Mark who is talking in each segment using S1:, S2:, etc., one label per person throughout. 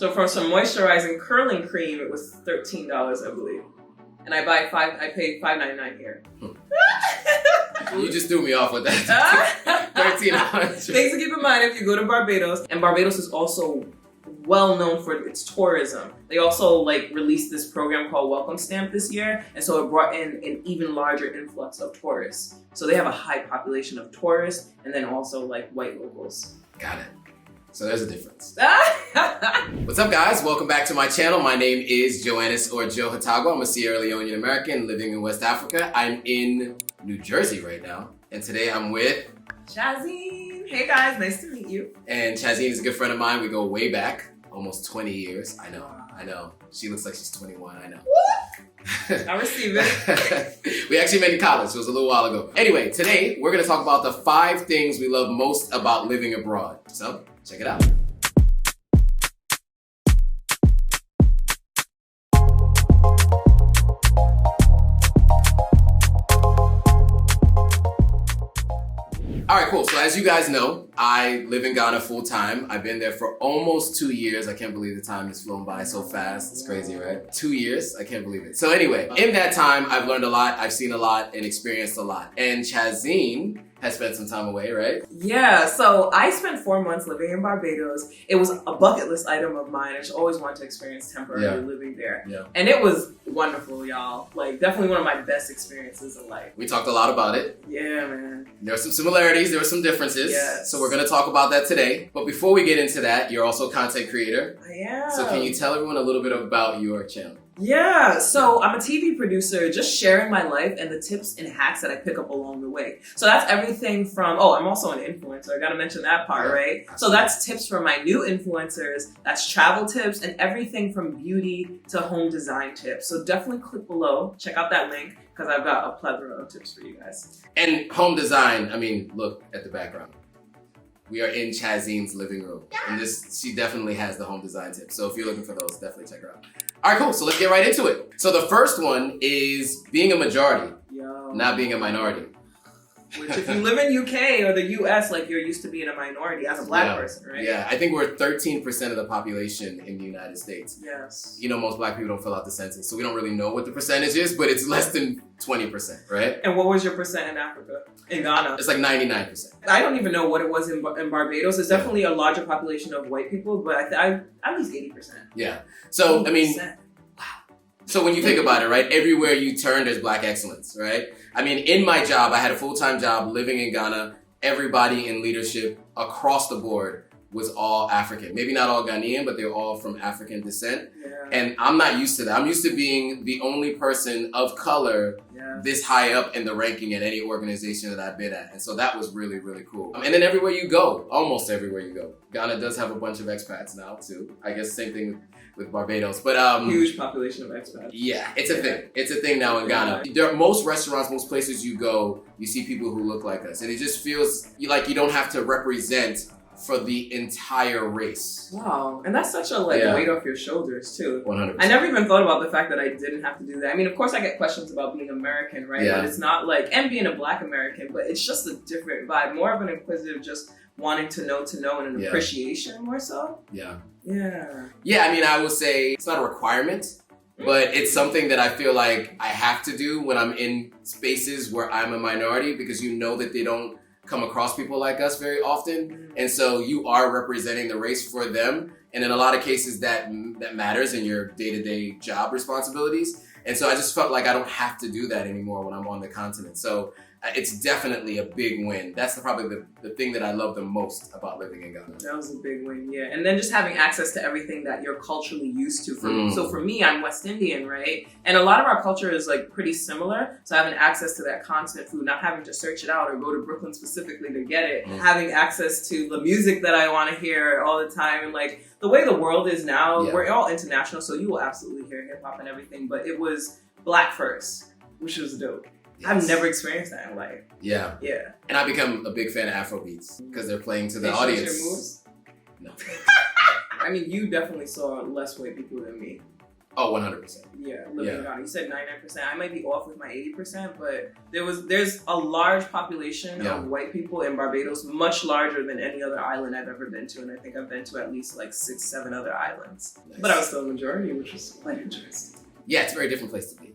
S1: So for some moisturizing curling cream, it was $13, I believe. And I paid $5.99 here.
S2: You just threw me off with that. $13.
S1: Things to keep in mind if you go to Barbados. And Barbados is also well known for its tourism. They also released this program called Welcome Stamp this year, and so it brought in an even larger influx of tourists. So they have a high population of tourists and then also white locals.
S2: Got it. So there's a difference. What's up, guys? Welcome back to my channel. My name is Joannis or Joe Hatago. I'm a Sierra Leonean American living in West Africa. I'm in New Jersey right now, and today I'm with
S1: Chazeen. Hey guys, nice to meet you.
S2: And Chazeen is a good friend of mine. We go way back, almost 20 years. I know. She looks like she's 21, I know.
S1: I receive it.
S2: We actually met in college. It was a little while ago. Anyway, today we're going to talk about the 5 things we love most about living abroad. So, check it out. All right, cool. So as you guys know, I live in Ghana full time. I've been there for almost 2 years. I can't believe the time has flown by so fast. It's crazy, right? 2 years? I can't believe it. So anyway, in that time, I've learned a lot. I've seen a lot and experienced a lot. And Chazeen has spent some time away, right?
S1: Yeah, so I spent 4 months living in Barbados. It was a bucket list item of mine. I just always wanted to experience temporary living there.
S2: Yeah.
S1: And it was wonderful, y'all. Definitely one of my best experiences in life.
S2: We talked a lot about it.
S1: Yeah, man.
S2: There are some similarities, there were some differences.
S1: Yes.
S2: So we're gonna talk about that today. But before we get into that, you're also a content creator.
S1: I am.
S2: So can you tell everyone a little bit about your channel?
S1: Yeah, so I'm a TV producer, just sharing my life and the tips and hacks that I pick up along the way. So that's everything from, I'm also an influencer. I gotta mention that part, right? So that's tips for my new influencers, that's travel tips, and everything from beauty to home design tips. So definitely click below, check out that link, because I've got a plethora of tips for you guys.
S2: And home design, I mean, look at the background. We are in Chazeen's living room. And she definitely has the home design tips. So if you're looking for those, definitely check her out. All right, cool. So let's get right into it. So the first one is being a majority, not being a minority.
S1: Which if you live in UK or the US, you're used to being a minority as a black person, right?
S2: Yeah, I think we're 13% of the population in the United States.
S1: Yes.
S2: You know, most black people don't fill out the census, so we don't really know what the percentage is, but it's less than 20%, right?
S1: And what was your percent in Africa? In Ghana?
S2: It's 99%.
S1: I don't even know what it was in Barbados. It's definitely a larger population of white people, but I at least 80%.
S2: Yeah. So, 80%. I mean, wow. So when you think about it, right, everywhere you turn, there's black excellence, right? I mean, in my job, I had a full-time job living in Ghana. Everybody in leadership across the board was all African. Maybe not all Ghanaian, but they're all from African descent. Yeah. And I'm not used to that. I'm used to being the only person of color this high up in the ranking at any organization that I've been at. And so that was really, really cool. And then everywhere you go, almost everywhere you go. Ghana does have a bunch of expats now too. I guess same thing with Barbados. But
S1: huge population of expats.
S2: Yeah, it's a thing. It's a thing now in Ghana. There are most restaurants, most places you go, you see people who look like us. And it just feels like you don't have to represent for the entire race.
S1: Wow, and that's such a weight off your shoulders too.
S2: 100%.
S1: I never even thought about the fact that I didn't have to do that. I mean, of course I get questions about being American, right?
S2: Yeah.
S1: But it's not and being a black American, but it's just a different vibe. More of an inquisitive, just wanting to know and an appreciation more so.
S2: Yeah.
S1: Yeah.
S2: Yeah, I mean, I would say it's not a requirement, but it's something that I feel like I have to do when I'm in spaces where I'm a minority, because you know that they don't come across people like us very often. And so you are representing the race for them. And in a lot of cases that matters in your day-to-day job responsibilities. And so I just felt like I don't have to do that anymore when I'm on the continent. So it's definitely a big win. That's probably the thing that I love the most about living in Ghana.
S1: That was a big win, yeah. And then just having access to everything that you're culturally used to. So for me, I'm West Indian, right? And a lot of our culture is pretty similar. So having access to that continent food, not having to search it out or go to Brooklyn specifically to get it. Having access to the music that I want to hear all the time. And the way the world is now, we're all international, so you will absolutely hear hip hop and everything. But it was black first, which was dope. Yes. I've never experienced that in life.
S2: Yeah.
S1: Yeah.
S2: And I become a big fan of Afrobeats because they're playing to the audience.
S1: Your moves?
S2: No.
S1: I mean, you definitely saw less white people than me.
S2: Oh, 100%.
S1: Yeah, living in Ghana. You said 99%. I might be off with my 80%, but there's a large population of white people in Barbados, much larger than any other island I've ever been to, and I think I've been to at least like 6, 7 other islands. Nice. But I was still a majority, which was quite interesting.
S2: Yeah, it's a very different place to be.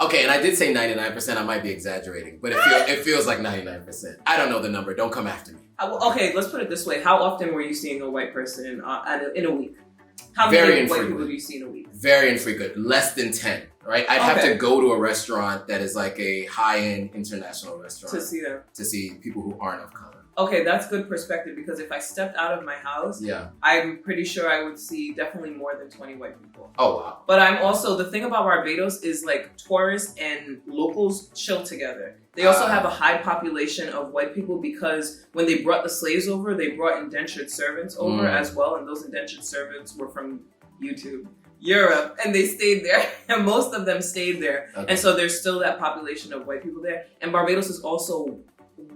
S2: Okay, and I did say 99%. I might be exaggerating, but it feels like 99%. I don't know the number. Don't come after me.
S1: Okay, let's put it this way. How often were you seeing a white person in a week? How many white people do you see in a week? Very infrequent.
S2: Less than 10, right? I'd have to go to a restaurant that is like a high-end international restaurant.
S1: To see them.
S2: To see people who aren't of color.
S1: Okay, that's good perspective because if I stepped out of my house, I'm pretty sure I would see definitely more than 20 white people.
S2: Oh, wow.
S1: But I'm also, the thing about Barbados is like tourists and locals chill together. They also have a high population of white people because when they brought the slaves over, they brought indentured servants over as well. And those indentured servants were from Europe, and they stayed there. And most of them stayed there. Okay. And so there's still that population of white people there. And Barbados is also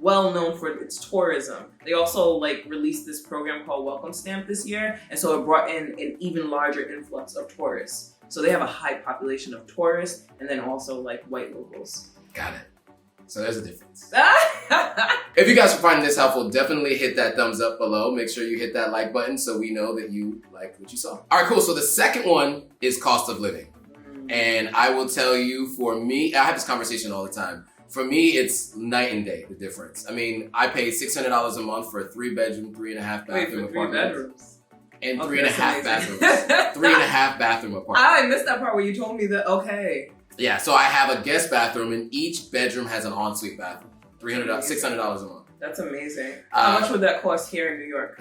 S1: well known for its tourism. They also like released this program called Welcome Stamp this year, and so it brought in an even larger influx of tourists. So they have a high population of tourists and then also like white locals.
S2: Got it. So there's a difference. If you guys are finding this helpful, definitely hit that thumbs up below. Make sure you hit that like button so we know that you liked what you saw. All right, cool. So the second one is cost of living. And I will tell you, for me, I have this conversation all the time. For me, it's night and day, the difference. I mean, I pay $600 a month for a 3-bedroom, 3.5 bathroom apartment. 3 bedrooms? And 3.5 bathrooms. 3.5 bathroom apartment.
S1: I missed that part where you told me that, okay.
S2: Yeah, so I have a guest bathroom and each bedroom has an ensuite bathroom. $600 a month.
S1: That's amazing. How much would that cost here in New York?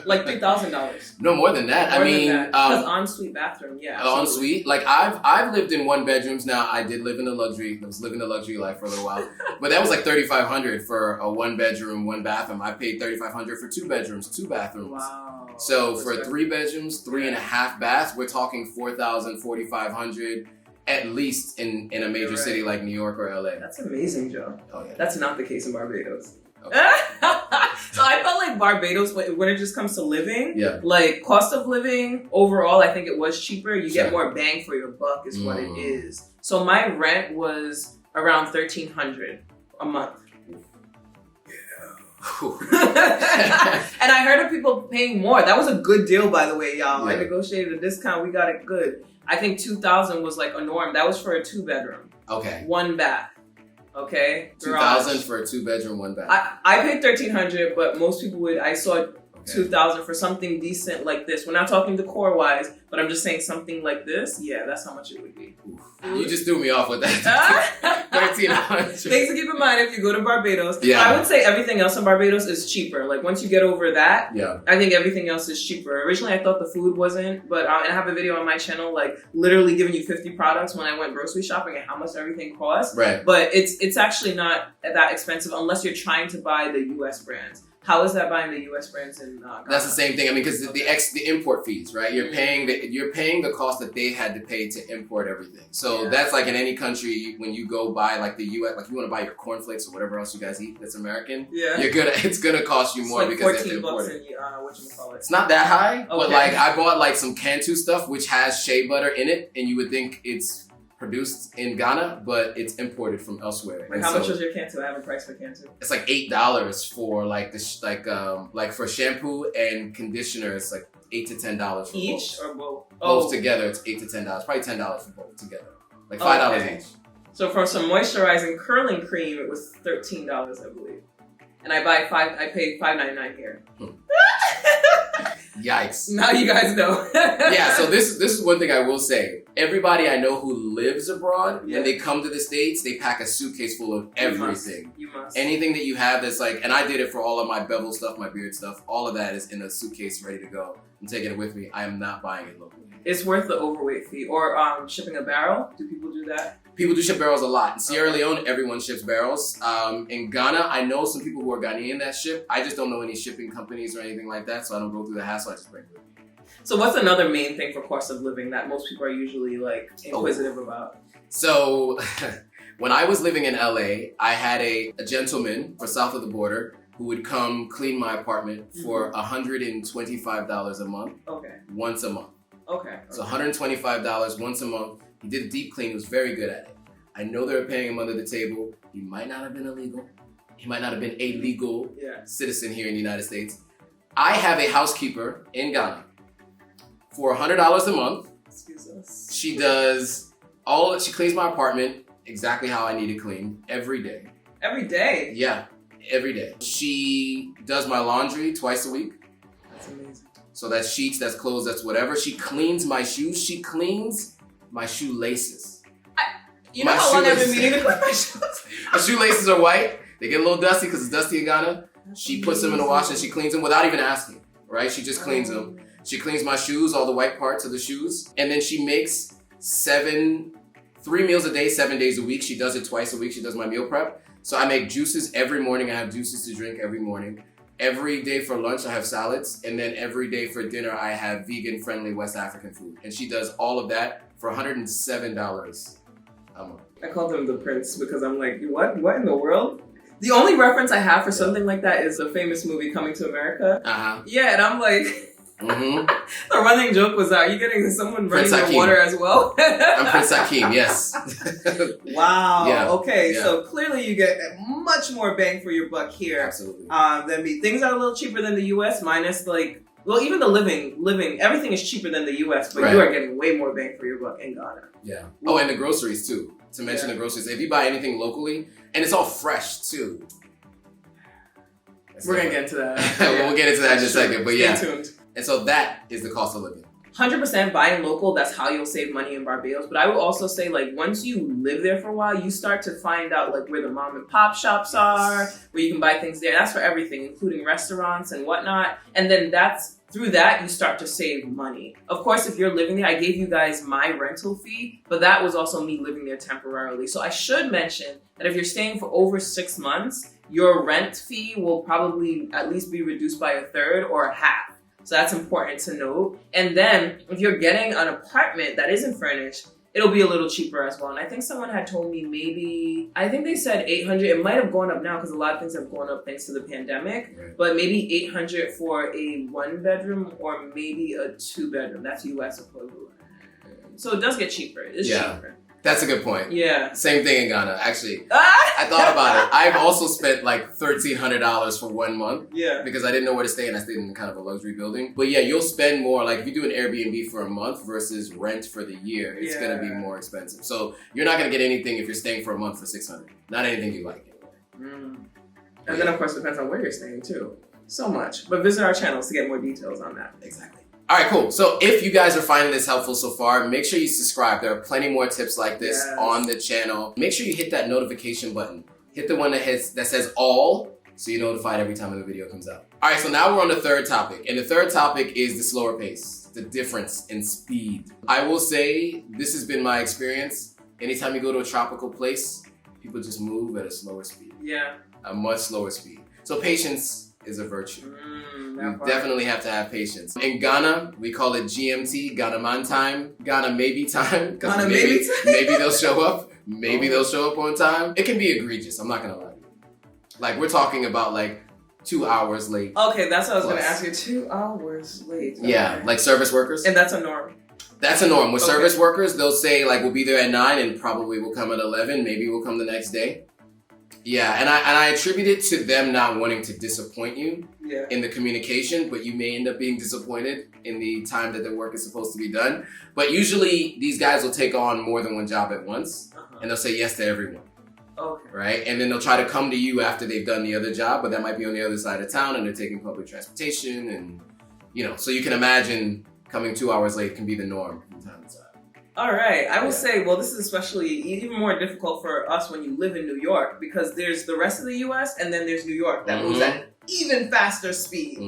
S1: Like $3,000.
S2: No, more than that.
S1: Because ensuite bathroom,
S2: ensuite. Like I've lived in 1-bedrooms now. I did live in I was living the luxury life for a little while. But that was like $3,500 for a 1-bedroom, 1 bathroom. I paid $3,500 for 2 bedrooms, 2 bathrooms.
S1: Wow.
S2: So for 3 bedrooms, 3.5 baths, we're talking $4,000, $4,500. At least in a major city like New York or LA.
S1: That's amazing, Joe.
S2: Oh, yeah.
S1: That's not the case in Barbados. Okay. So I felt like Barbados, when it just comes to living, like cost of living overall, I think it was cheaper. You get more bang for your buck is what it is. So my rent was around $1,300 a month. And I heard of people paying more. That was a good deal, by the way, y'all. I negotiated a discount. We got it good. I think $2,000 was like a norm. That was for a 2-bedroom.
S2: Okay.
S1: 1 bath. Okay.
S2: $2,000 for a 2-bedroom, 1 bath.
S1: I paid $1,300, but most people I saw $2,000 for something decent like this. We're not talking decor wise, but I'm just saying something like this. Yeah, that's how much it would be.
S2: You just threw me off with that. $1,300.
S1: Things to keep in mind if you go to Barbados. I would say everything else in Barbados is cheaper. Like once you get over that, I think everything else is cheaper. Originally, I thought the food wasn't, but and I have a video on my channel, like literally giving you 50 products when I went grocery shopping and how much everything costs.
S2: Right.
S1: But it's actually not that expensive unless you're trying to buy the U.S. brands. How is that buying the U.S. brands in Ghana?
S2: That's the same thing. I mean, because the import fees, right? You're paying the cost that they had to pay to import everything. So that's like in any country when you go buy like the U.S. like you want to buy your cornflakes or whatever else you guys eat that's American. Yeah. It's gonna cost you more
S1: like
S2: because they have to import it.
S1: $14
S2: It's not that high, but like I bought like some Cantu stuff which has shea butter in it, and you would think it's produced in Ghana, but it's imported from elsewhere.
S1: Like how much was your Cantu? I have a price for Cantu.
S2: It's like $8 for like like for shampoo and conditioner. It's like $8 to $10 for
S1: each
S2: both.
S1: Or both.
S2: Both together, it's $8 to $10. Probably $10 for both together. Like $5 each.
S1: So for some moisturizing curling cream, it was $13, I believe. And I paid $5.99 here.
S2: Yikes.
S1: Now you guys know.
S2: Yeah, so this is one thing I will say. Everybody I know who lives abroad, when they come to the States, they pack a suitcase full of everything.
S1: You must.
S2: Anything that you have that's like, and I did it for all of my bevel stuff, my beard stuff, all of that is in a suitcase ready to go. I'm taking it with me. I am not buying it locally.
S1: It's worth the overweight fee. Or shipping a barrel. Do people do that?
S2: People do ship barrels a lot. In Sierra Leone, everyone ships barrels. In Ghana, I know some people who are Ghanaian that ship. I just don't know any shipping companies or anything like that, so I don't go through the hassle. I just bring it with me.
S1: So what's another main thing for cost of living that most people are usually like inquisitive about?
S2: So when I was living in LA, I had a gentleman for south of the border who would come clean my apartment for $125 a month. Okay. Once a month.
S1: Okay.
S2: So $125 once a month. He did a deep clean. He was very good at it. I know they were paying him under the table. He might not have been illegal. He might not have been a legal citizen here in the United States. I have a housekeeper in Ghana for $100 a month.
S1: Excuse us.
S2: She cleans my apartment exactly how I need it cleaned every day.
S1: Every day?
S2: Yeah, every day. She does my laundry twice a week.
S1: That's amazing.
S2: So that's sheets, that's clothes, that's whatever. She cleans my shoes. She cleans my shoelaces.
S1: You know how long I've been meaning to clean my shoes?
S2: My shoelaces are white. They get a little dusty because it's dusty in Ghana. She puts them in the wash and she cleans them without even asking, right? She just cleans them. She cleans my shoes, all the white parts of the shoes. And then she makes 3 meals a day, 7 days a week. She does it twice a week. She does my meal prep. So I make juices every morning. I have juices to drink every morning. Every day for lunch, I have salads. And then every day for dinner, I have vegan-friendly West African food. And she does all of that for $107 a month.
S1: I called him the prince because I'm like, what? What in the world? The only reference I have for something like that is the famous movie Coming to America. Yeah, and I'm like, the running joke was, are you getting someone running the water as well?
S2: I'm Prince Hakeem, yes.
S1: Wow.
S2: Yeah.
S1: Okay, so clearly you get much more bang for your buck here.
S2: Absolutely.
S1: Than me. Things are a little cheaper than the US, minus even the living, everything is cheaper than the US, but you are getting way more bang for your buck in Ghana.
S2: Yeah. Oh, and the groceries too. To mention the groceries. If you buy anything locally, and it's all fresh too.
S1: We're going to get into that.
S2: We'll get into that in a second, but
S1: Stay tuned.
S2: And so that is the cost of living.
S1: 100% buying local, that's how you'll save money in Barbados. But I would also say, once you live there for a while, you start to find out, where the mom and pop shops are, where you can buy things there. That's for everything, including restaurants and whatnot. And then through that, you start to save money. Of course, if you're living there, I gave you guys my rental fee, but that was also me living there temporarily. So I should mention that if you're staying for over 6 months, your rent fee will probably at least be reduced by 1/3 or 1/2. So that's important to note. And then if you're getting an apartment that isn't furnished, it'll be a little cheaper as well. And I think someone had told me I think they said 800. It might have gone up now because a lot of things have gone up thanks to the pandemic. Right. But maybe 800 for a 1-bedroom or maybe a 2-bedroom. That's US equivalent. So it does get cheaper. It's cheaper.
S2: That's a good point.
S1: Yeah.
S2: Same thing in Ghana, actually. I thought about it. I've also spent $1,300 for 1 month. Yeah. Because I didn't know where to stay and I stayed in kind of a luxury building. But yeah, you'll spend more. If you do an Airbnb for a month versus rent for the year, it's going to be more expensive. So you're not going to get anything if you're staying for a month for $600. Not anything you like anyway.
S1: And then of course it depends on where you're staying too. So much. But visit our channels to get more details on that.
S2: Exactly. All right, cool. So if you guys are finding this helpful so far, make sure you subscribe. There are plenty more tips like this on the channel. Make sure you hit that notification button. Hit the one that says all, so you're notified every time a new video comes out. All right, so now we're on the third topic. And the third topic is the slower pace, the difference in speed. I will say this has been my experience. Anytime you go to a tropical place, people just move at a slower speed. Yeah. A much slower speed. So patience is a virtue. You definitely have to have patience. In Ghana, we call it GMT, Ghana man time, Ghana maybe time. Ghana maybe they'll show up. Maybe they'll show up on time. It can be egregious, I'm not gonna lie to you. We're talking about 2 hours late.
S1: Okay, that's what I was gonna ask you. 2 hours late. Okay.
S2: Yeah, service workers.
S1: And that's a norm.
S2: That's a norm. With service workers, they'll say we'll be there at 9 and probably we'll come at 11. Maybe we'll come the next day. Yeah, and I attribute it to them not wanting to disappoint you in the communication, but you may end up being disappointed in the time that the work is supposed to be done. But usually these guys will take on more than one job at once, and they'll say yes to everyone. Okay. Right? And then they'll try to come to you after they've done the other job, but that might be on the other side of town and they're taking public transportation and, so you can imagine coming 2 hours late can be the norm from time to time.
S1: All right. I will say, this is especially even more difficult for us when you live in New York because there's the rest of the U.S. and then there's New York that moves at an even faster speed.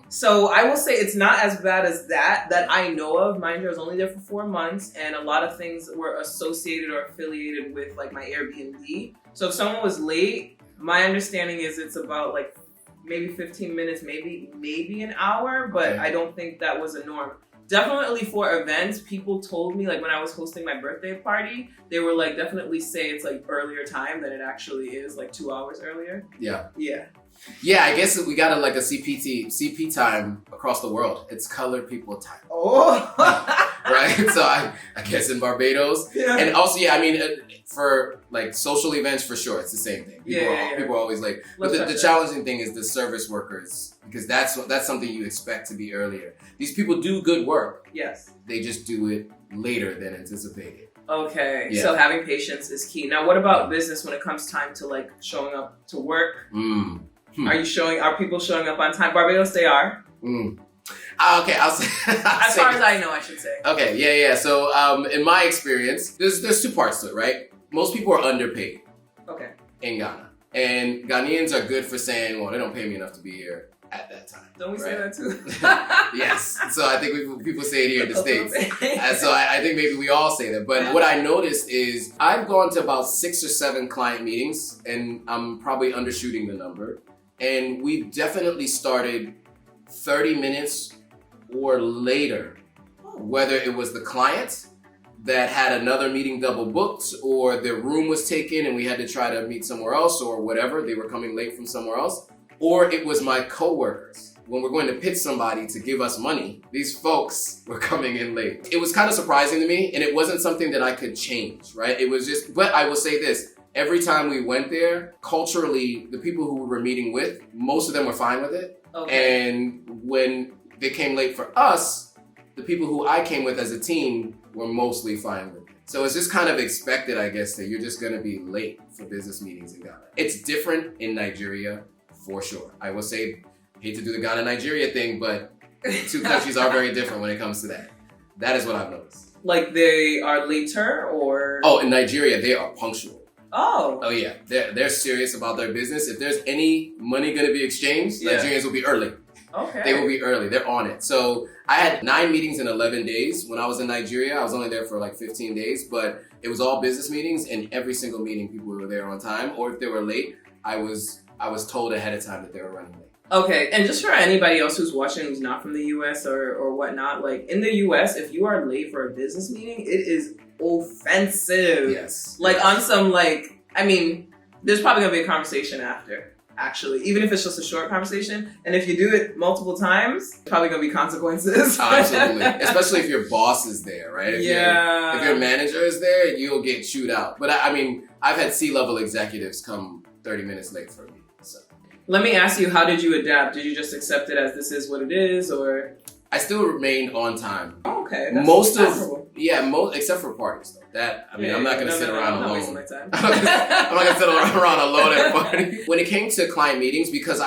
S1: So I will say it's not as bad as that I know of. Mind you, I was only there for 4 months and a lot of things were associated or affiliated with my Airbnb. So if someone was late, my understanding is it's about maybe 15 minutes, maybe an hour, but I don't think that was a norm. Definitely for events, people told me, when I was hosting my birthday party, they were definitely say it's earlier time than it actually is, 2 hours earlier. Yeah. Yeah.
S2: Yeah, I guess we got like a CP time across the world. It's colored people time.
S1: Oh.
S2: Right? So I guess in Barbados.
S1: Yeah.
S2: And also, yeah, I mean, for like social events, for sure, it's the same thing. People are always late. But the challenging thing is the service workers, because that's something you expect to be earlier. These people do good work.
S1: Yes.
S2: They just do it later than anticipated.
S1: Okay,
S2: Yeah.
S1: so having patience is key. Now, what about business when it comes time to like showing up to work? Are people showing up on time? Barbados, they are.
S2: Okay, I'll say.
S1: As far as I know, I should say.
S2: Okay, yeah. So, in my experience, there's two parts to it, right? Most people are underpaid.
S1: Okay.
S2: In Ghana, and Ghanaians are good for saying, "Well, they don't pay me enough to be here at that time."
S1: Don't we say that too?
S2: Yes. So I think people say it here in the States. So I think maybe we all say that. But what I noticed is I've gone to about 6 or 7 client meetings, and I'm probably undershooting the number. And we've definitely started 30 minutes or later, whether it was the client that had another meeting double booked, or their room was taken and we had to try to meet somewhere else, or whatever, they were coming late from somewhere else, or it was my coworkers. When we're going to pitch somebody to give us money, these folks were coming in late. It was kind of surprising to me, and it wasn't something that I could change, right? It was just, but I will say this, every time we went there, culturally, the people who we were meeting with, most of them were fine with it.
S1: Okay.
S2: And when they came late for us, the people who I came with as a team were mostly fine with it. So it's just kind of expected, I guess, that you're just gonna be late for business meetings in Ghana. It's different in Nigeria, for sure. I will say, hate to do the Ghana-Nigeria thing, but two countries are very different when it comes to that. That is what I've noticed.
S1: Like they are later, or?
S2: Oh, in Nigeria, they are punctual.
S1: Oh.
S2: Oh yeah, they're serious about their business. If there's any money gonna be exchanged, Nigerians will be early.
S1: Okay.
S2: They will be early. They're on it. So I had 9 meetings in 11 days when I was in Nigeria. I was only there for like 15 days, but it was all business meetings, and every single meeting people were there on time. Or if they were late, I was told ahead of time that they were running late.
S1: Okay, and just for anybody else who's watching who's not from the US or whatnot, like in the US, if you are late for a business meeting, it is offensive.
S2: Yes.
S1: Like on some I mean, there's probably gonna be a conversation after, actually, even if it's just a short conversation. And if you do it multiple times, probably gonna be consequences.
S2: Absolutely. Especially if your boss is there, right? If
S1: Yeah.
S2: if your manager is there, you'll get chewed out. But I mean, I've had C-level executives come 30 minutes late for me. So
S1: let me ask you, how did you adapt? Did you just accept it as this is what it is, or?
S2: I still remained on time.
S1: Oh, okay.
S2: Except for parties though. I'm not gonna sit around alone.
S1: I'm not wasting my time.
S2: I'm not gonna sit around alone at a party. When it came to client meetings, because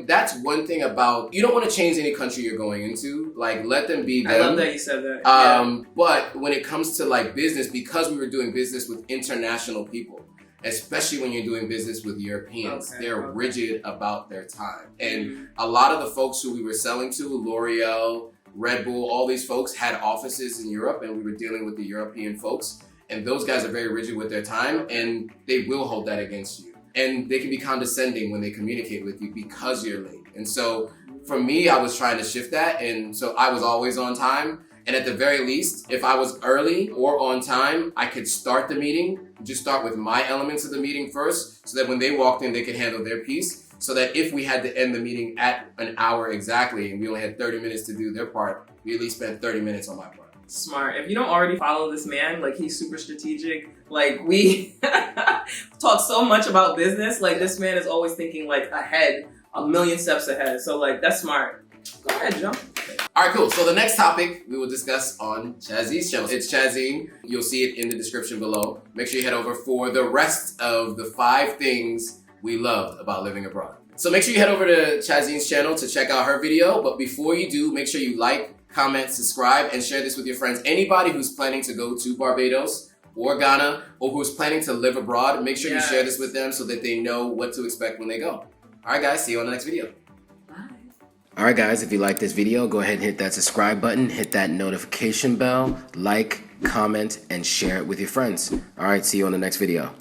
S2: that's one thing about, you don't want to change any country you're going into. Like, let them be them.
S1: I love that you said that.
S2: But when it comes to like business, because we were doing business with international people, especially when you're doing business with Europeans, they're rigid about their time. And a lot of the folks who we were selling to, L'Oreal, Red Bull, all these folks had offices in Europe, and we were dealing with the European folks. And those guys are very rigid with their time, and they will hold that against you. And they can be condescending when they communicate with you because you're late. And so for me, I was trying to shift that. And so I was always on time. And at the very least, if I was early or on time, I could start the meeting, just start with my elements of the meeting first, so that when they walked in, they could handle their piece. So that if we had to end the meeting at an hour exactly, and we only had 30 minutes to do their part, we at least spent 30 minutes on my part.
S1: Smart. If you don't already follow this man, like he's super strategic. Like we talk so much about business. Like this man is always thinking like ahead, a million steps ahead. So like that's smart. Go ahead, Joe.
S2: All right, cool. So the next topic we will discuss on Chazeen's channel. It's Chazeen. You'll see it in the description below. Make sure you head over for the rest of the 5 things we loved about living abroad. So make sure you head over to Chazeen's channel to check out her video. But before you do, make sure you like, comment, subscribe, and share this with your friends. Anybody who's planning to go to Barbados or Ghana, or who's planning to live abroad, make sure you share this with them so that they know what to expect when they go. All right, guys, see you on the next video. Alright guys, if you like this video, go ahead and hit that subscribe button, hit that notification bell, like, comment, and share it with your friends. Alright, see you on the next video.